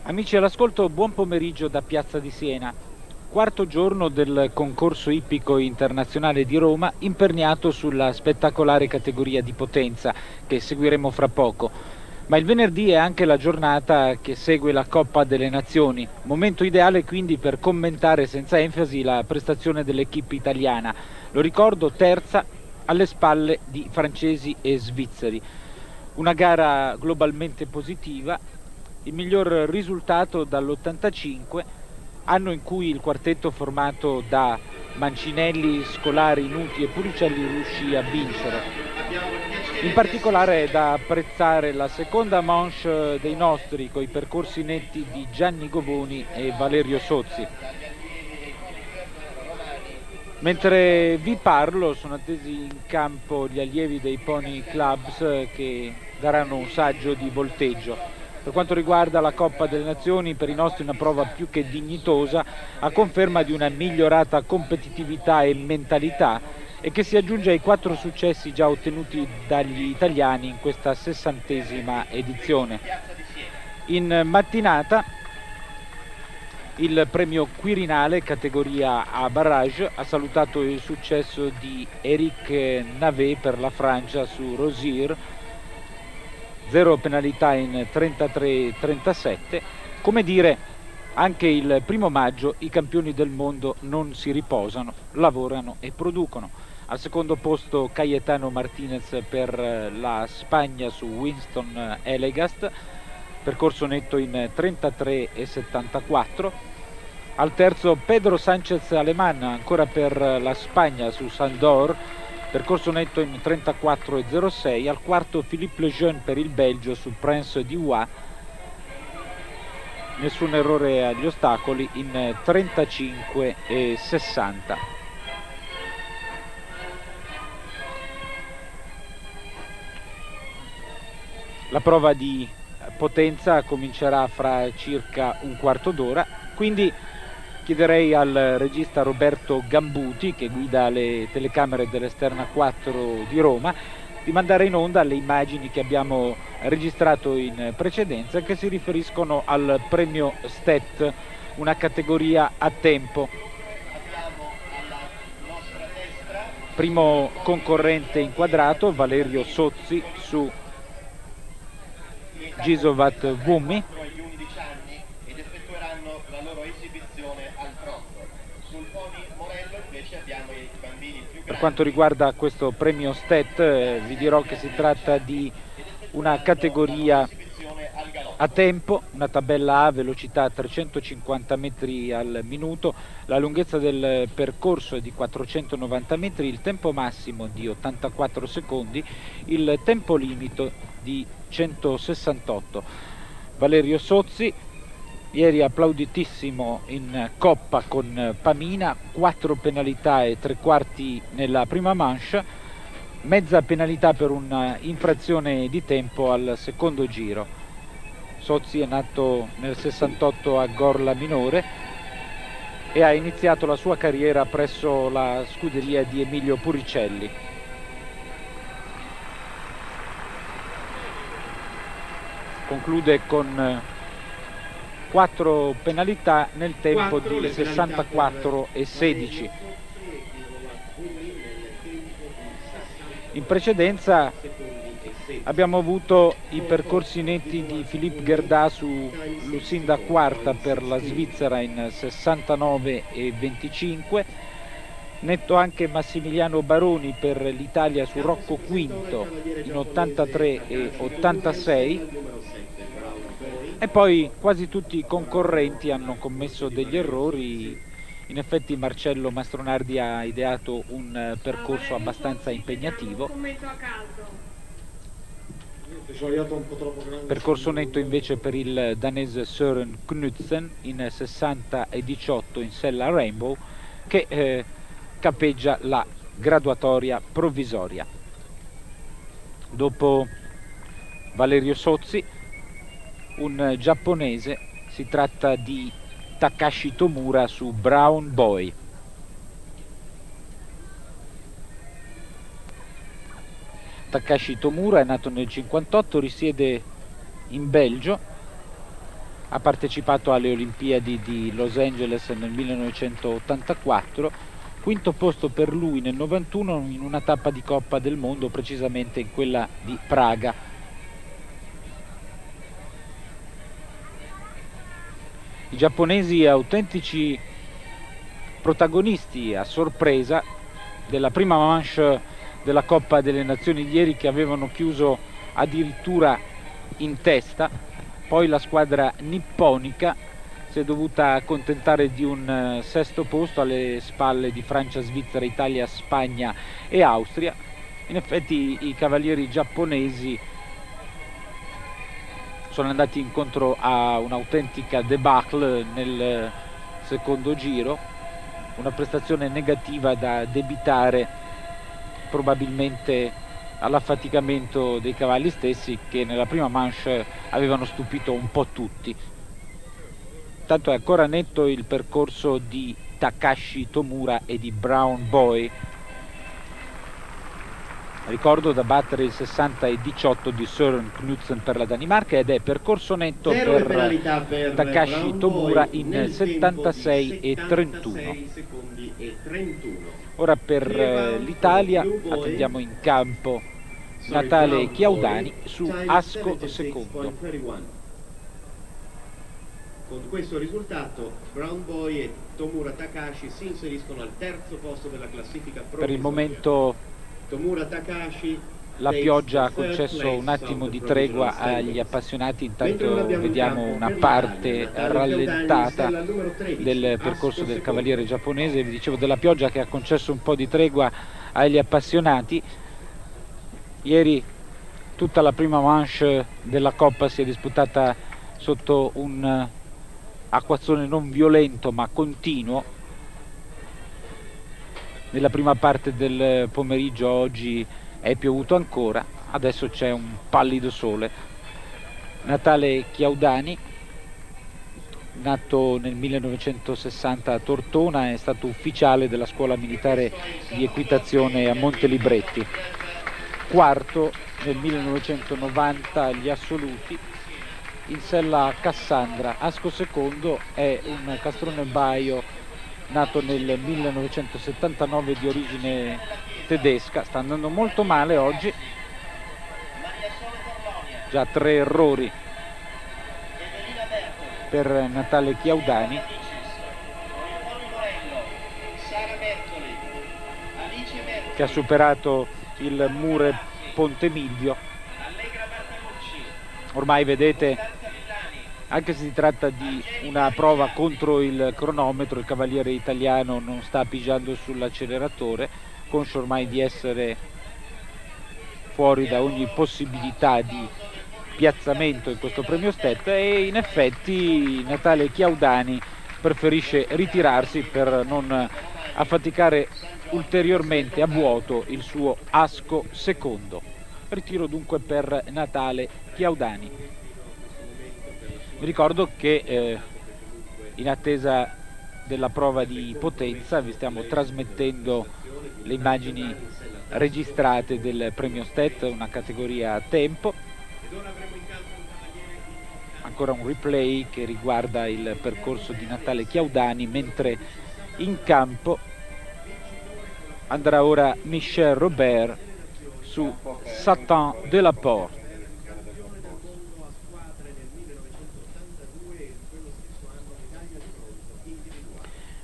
Amici all'ascolto, buon pomeriggio da Piazza di Siena. Quarto giorno del concorso ippico internazionale di Roma, imperniato sulla spettacolare categoria di potenza che seguiremo fra poco. Ma il venerdì è anche la giornata che segue la Coppa delle Nazioni, momento ideale quindi per commentare senza enfasi la prestazione dell'equipe italiana. Lo ricordo, terza alle spalle di francesi e svizzeri. Una gara globalmente positiva, il miglior risultato dall'85, anno in cui il quartetto formato da Mancinelli, Scolari, Nuti e Puricelli riuscì a vincere. In particolare è da apprezzare la seconda manche dei nostri, coi percorsi netti di Gianni Govoni e Valerio Sozzi. Mentre vi parlo sono attesi in campo gli allievi dei Pony Clubs che daranno un saggio di volteggio. Per quanto riguarda la Coppa delle Nazioni, per i nostri una prova più che dignitosa, a conferma di una migliorata competitività e mentalità, e che si aggiunge ai 4 successi già ottenuti dagli italiani in questa 60ª edizione. In mattinata il premio Quirinale, categoria a barrage, ha salutato il successo di Eric Navet per la Francia su Rosier, 0 penalità in 33-37. Come dire, anche il 1° maggio i campioni del mondo non si riposano, lavorano e producono. Al secondo posto Cayetano Martinez per la Spagna su Winston Elegast, percorso netto in 33-74. Al terzo Pedro Sánchez Alemán, ancora per la Spagna su Sandor, percorso netto in 34,06. Al quarto Philippe Lejeune per il Belgio su Prince di Roy, nessun errore agli ostacoli, in 35,60. La prova di potenza comincerà fra circa un quarto d'ora, quindi chiederei al regista Roberto Gambuti, che guida le telecamere dell'Esterna 4 di Roma, di mandare in onda le immagini che abbiamo registrato in precedenza, che si riferiscono al premio STET, una categoria a tempo. Primo concorrente inquadrato Valerio Sozzi su Gisovat Vummi. Per quanto riguarda questo premio STET, vi dirò che si tratta di una categoria a tempo, una tabella A, velocità 350 metri al minuto, la lunghezza del percorso è di 490 metri, il tempo massimo di 84 secondi, il tempo limite di 168. Valerio Sozzi, ieri applauditissimo in coppa con Pamina, 4 penalità e 3/4 nella prima manche, mezza penalità per un'infrazione di tempo al secondo giro. Sozzi è nato nel 68 a Gorla Minore e ha iniziato la sua carriera presso la scuderia di Emilio Puricelli. Conclude con 4 penalità nel tempo di 64,16. In precedenza abbiamo avuto i percorsi netti di Philippe Gerda su Lucinda Quarta per la Svizzera in 69,25, netto anche Massimiliano Baroni per l'Italia su Rocco Quinto in 83,86. E poi quasi tutti i concorrenti hanno commesso degli errori. In effetti Marcello Mastronardi ha ideato un percorso abbastanza impegnativo. Percorso netto invece per il danese Søren Knudsen in 60,18 in sella Rainbow, che capeggia la graduatoria provvisoria. Dopo Valerio Sozzi, un giapponese, si tratta di Takashi Tomura su Brown Boy. Takashi Tomura è nato nel 58, risiede in Belgio, ha partecipato alle Olimpiadi di Los Angeles nel 1984, quinto posto per lui nel 91 in una tappa di Coppa del Mondo, precisamente in quella di Praga. I giapponesi autentici protagonisti a sorpresa della prima manche della Coppa delle Nazioni di ieri, che avevano chiuso addirittura in testa. Poi la squadra nipponica si è dovuta accontentare di un sesto posto alle spalle di Francia, Svizzera, Italia, Spagna e Austria. In effetti i cavalieri giapponesi sono andati incontro a un'autentica debacle nel secondo giro, una prestazione negativa da debitare probabilmente all'affaticamento dei cavalli stessi, che nella prima manche avevano stupito un po' tutti. Tanto è ancora netto il percorso di Takashi Tomura e di Brown Boy. Ricordo da battere il 60-18 di Søren Knudsen per la Danimarca, ed è percorso netto per Takashi Tomura in 76-31. Ora per l'Italia attendiamo in campo Natale Chiaudani su Asco secondo. Con questo risultato Brown Boy e Tomura Takashi si inseriscono al terzo posto della classifica provvisoria. Per il momento Tomura Takashi, la pioggia ha concesso un attimo di tregua agli appassionati, intanto vediamo una parte rallentata del percorso del cavaliere giapponese. Vi dicevo della pioggia che ha concesso un po' di tregua agli appassionati. Ieri tutta la prima manche della Coppa si è disputata sotto un acquazzone non violento ma continuo. Nella prima parte del pomeriggio oggi è piovuto ancora, adesso c'è un pallido sole. Natale Chiaudani, nato nel 1960 a Tortona, è stato ufficiale della scuola militare di equitazione a Montelibretti. Quarto nel 1990 agli assoluti in sella Cassandra. Asco secondo è un castrone baio nato nel 1979 di origine tedesca, sta andando molto male oggi, già 3 errori per Natale Chiaudani, che ha superato il Mure Ponte Milvio. Ormai vedete, anche se si tratta di una prova contro il cronometro, il cavaliere italiano non sta pigiando sull'acceleratore, conscio ormai di essere fuori da ogni possibilità di piazzamento in questo premio step, e in effetti Natale Chiaudani preferisce ritirarsi per non affaticare ulteriormente a vuoto il suo Asco secondo. Ritiro dunque per Natale Chiaudani. Vi ricordo che in attesa della prova di potenza vi stiamo trasmettendo le immagini registrate del premio Stet, una categoria a tempo. Ancora un replay che riguarda il percorso di Natale Chiaudani, mentre in campo andrà ora Michel Robert su Satan de la Porte.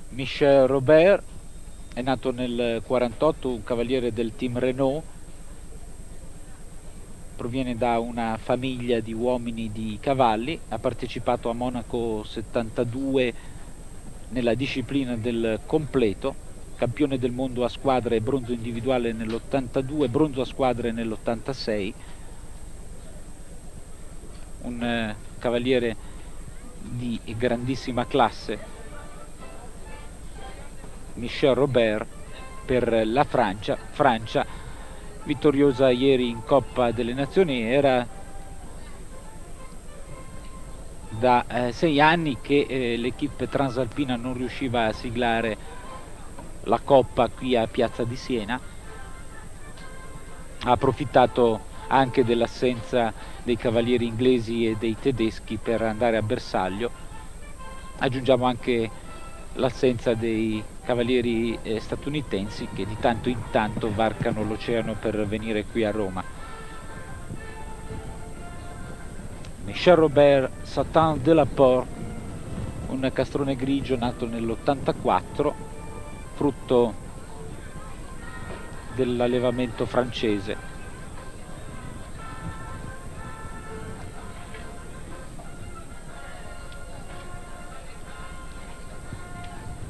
Michel Robert è nato nel 48, un cavaliere del team Renault, proviene da una famiglia di uomini di cavalli, ha partecipato a Monaco 72 nella disciplina del completo, campione del mondo a squadre e bronzo individuale nell'82, bronzo a squadre nell'86, un cavaliere di grandissima classe. Michel Robert per la Francia vittoriosa ieri in Coppa delle Nazioni. Era da 6 anni che l'equipe transalpina non riusciva a siglare la Coppa qui a Piazza di Siena. Ha approfittato anche dell'assenza dei cavalieri inglesi e dei tedeschi per andare a bersaglio. Aggiungiamo anche l'assenza dei cavalieri statunitensi che di tanto in tanto varcano l'oceano per venire qui a Roma. Michel Robert Satin de la Porte, un castrone grigio nato nell'84, frutto dell'allevamento francese.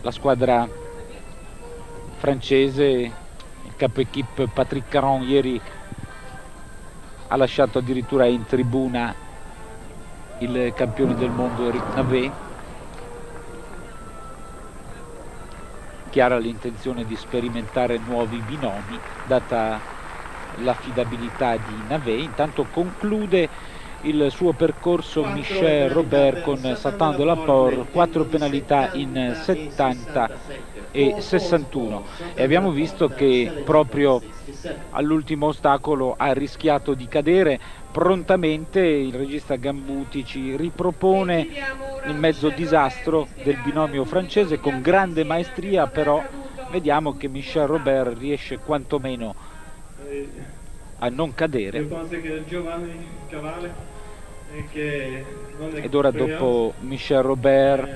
La squadra francese, il capo equipe Patrick Caron ieri ha lasciato addirittura in tribuna il campione del mondo Eric Navet. Chiara l'intenzione di sperimentare nuovi binomi, data l'affidabilità di Navet. Intanto conclude il suo percorso Michel Robert con Satin de la Porte, 4 penalità in 70 e 61, e abbiamo visto che proprio all'ultimo ostacolo ha rischiato di cadere. Prontamente il regista Gambuti ci ripropone il mezzo disastro del binomio francese con grande maestria, però vediamo che Michel Robert riesce quantomeno a non cadere. Ed ora, dopo Michel Robert,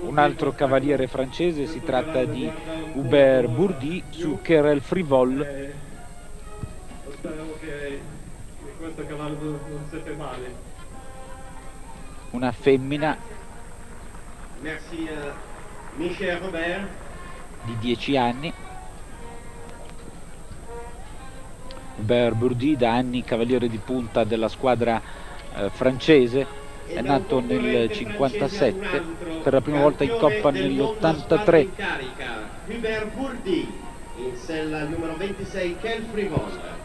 un altro cavaliere francese, si tratta di Hubert Bourdi su Querelle Frivole. Spero che questo cavallo non si fa male. Una femmina Merci Michel Robert di 10 anni. Hubert Bourdi, da anni cavaliere di punta della squadra francese, è nato nel 57, per la prima volta in coppa nell'83. Hubert Bourdi in sella al numero 26 Querelle Frivole.